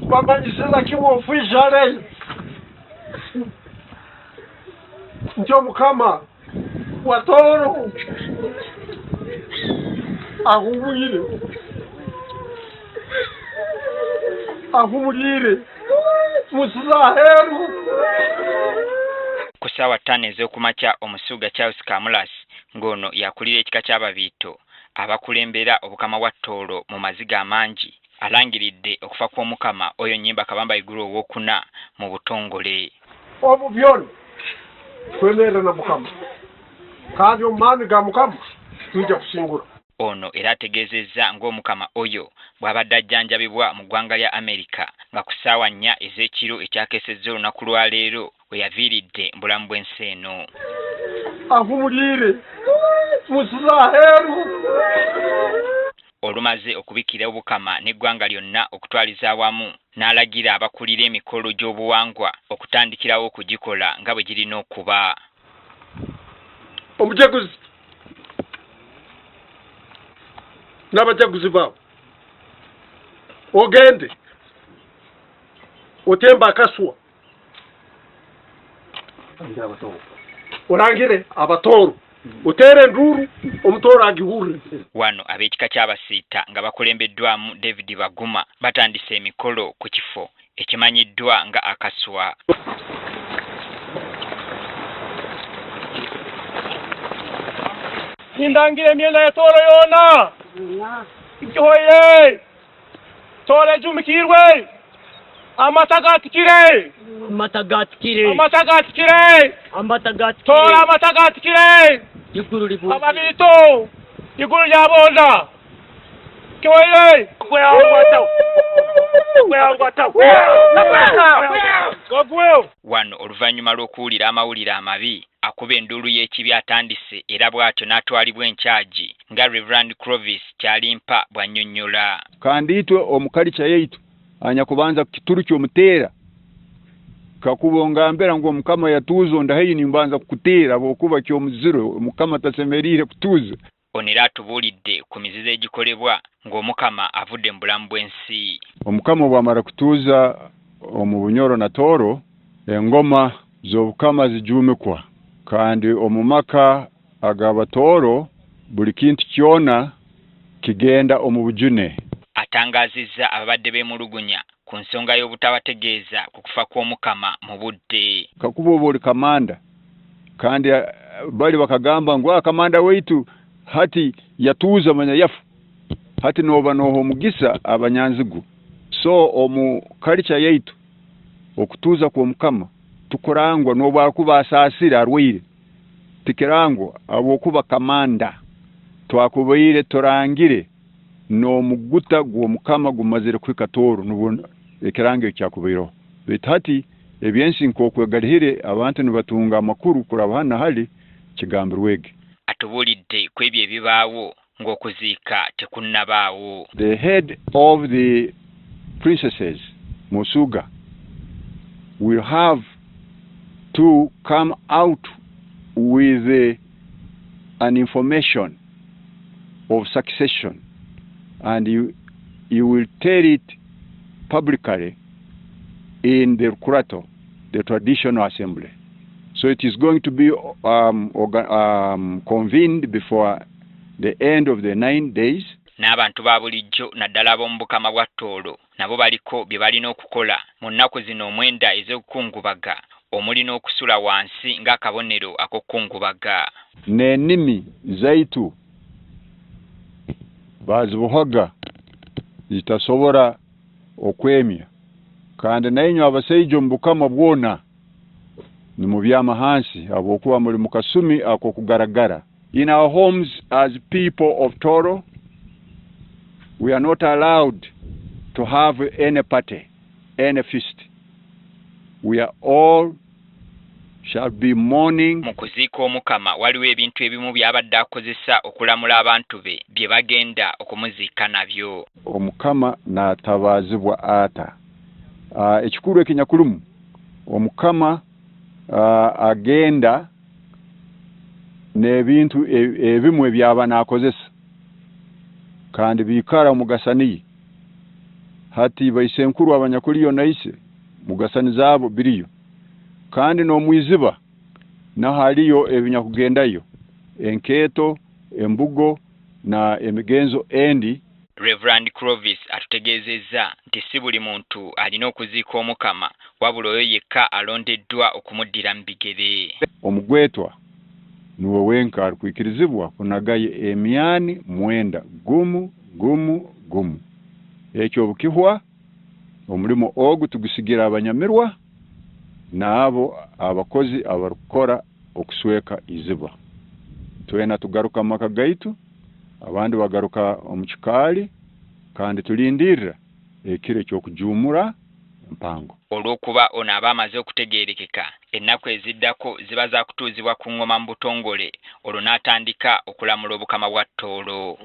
bamanyisiza kibofu ijale njo mukama watoro ahumulire musizaheru. Ku ssaawa 5 ez'okumakya omusuga Charles Kamulas ng'ono yakulira ekika ky'Ababiito abakulembera obukama bwa Tooro mu maziga amangi alangiridde okufa kw'omukama oyo Nnyimba Kabamba Igulu owookuna mu butongole. Obu byonna twemerera na mukama kandi omumaani ga mukama tujja kusingula. Ono era ategeezezza ng'omukama oyo bw'abadde ajjanjabibwa mu ggwanga lya Amerika nga ku ssaawa 4 ez'ekiro ekyakeesezza olunaku lwa leero we yaviiridde mu bulamu bw'ensi eno. Ahumulire musizaheru. Olumaze okubikira obukama n'eggwanga lyonna okutwaliza awamu n'alagira abakulira emikolo gy'obuwangwa okutandikirawo okugikola nga bwe girina okuba. Omujaguzi n'abajaguzi baabo ogende otemba akaswa orangire abatooro otere enduru omutooro agihurire. Wano ab'ekika ky'Abasiita nga bakulembeddwamu David Baguma batandise emikolo ku kifo ekimanyiddwa nga Akaswa. Nindangire emyenda ya Tooro yoona ikihoye Tooro ejumikirwe amata gatikire Tooro amata gatikire Ababiito igulu lyabonda kihoye Wano oluvannyuma lw'okuwulira amawulire amabi akuba enduulu y'ekibi atandise era bw'atyo n'atwalibwa enkyagi nga Reverend Clovis Kyalimpa bw'annyonnyola. Kandi itwe omukalica yaitu anya kubanza kituru ky'omuteera kakubonga mbera ngo omukama yatuzonda heyi nimbanza kukuteera bwokuba ky'omuziro omukama tasemerire kutuza. Onera atubuulidde ku mizizo egikolebwa ng'omukama avudde mu bulamu bw'ensi. Omukama bw'amara kutuuza omu Bunyoro na Tooro engoma z'obukama zijumikwa kandi omumaka ag'Abatooro buli kintu kyona kigenda omu bujune. Atangazizza ababadde beemulugunya ku nsonga y'obutabategeeza ku kufa kw'omukama mu budde. Kakuba oba oli kamanda kandi bali bakagamba ngu kamanda waitu hati yatuuza manya yafu hati noba noho mugisa abanyanzigu. So omu culture yaitu okutuuza kw'omukama tukorangwa n'obwakuba asaasira arwaire tikirangwa abokuba kamanda twakubaire torangire n'omuguta gw'omukama gumazire kwika Tooro nubona ekirango kyakubairo bitati ebyensi nk'okwegalihire abantu nibatunga amakuru kuraba hana hali kigambirwege. Atubuulidde ku ebyo ebibaawo ng'okuziika tekunnabaawo. The head of the princesses Musuga will have to come out with an information of succession and you will tell it publicly in the Kurato, the traditional assembly. So it is going to be convened before the end of the 9 days. N'abantu ba bulijjo naddala ab'omu bukama bwa Tooro nabo baliko bye balina okukola mu nnaku zino omwenda ez'okukungubaga omuli n'okusula wansi ng'akabonero ak'okukungubaga. N'ennimi zaitu bazibuhaga zitasobora okwemya kandi nainyo abasaija omu bukama bwona ni mu byamahansi abokuba muli mu kasumi ak'okugaragara. In our homes as people of Tooro, we are not allowed to have any party, any feast. We are all shall be mourning. Mu kuziika omukama waliwo ebintu ebimu by'abadde akozesa okulamula abantu be bye bagenda okumuziika nabyo. Omukama n'atabaazibwa ata. Ekikulu ekinyakulumu omukama agenda n'ebintu ebimu ebyaba n'akozesa kandi biikara omugasaniye hati baisenkuru abanyakuliyo naise mugasani zabo biriyo kandi no mwiziba na haliyo ebinyakugendayo enketo embugo na emigenzo endi. Reverend Clovis atutegezeza nti si buli muntu alina okuziika omukama wabula oyo yekka alondeddwa okumuddira mu bigere. Omugwetwa nuwo wenka alikuikirizibwa kunagaye emyani 9 gumu. Ekyo bukihwa omulimo ogu tugusigira abanyamirwa naabo abakozi abarukora okusweka iziba. Twena tugaruka maka gaitu abandi bagaruka omukikali kandi tulindirira ekire ky'okujumura mpango. Olwokuba ono aba amaze okutegeerekeka ennaku eziddako ziba za kutuuzibwa ku ngoma mu butongole olwo n'atandika okulamula obukama bwa Tooro.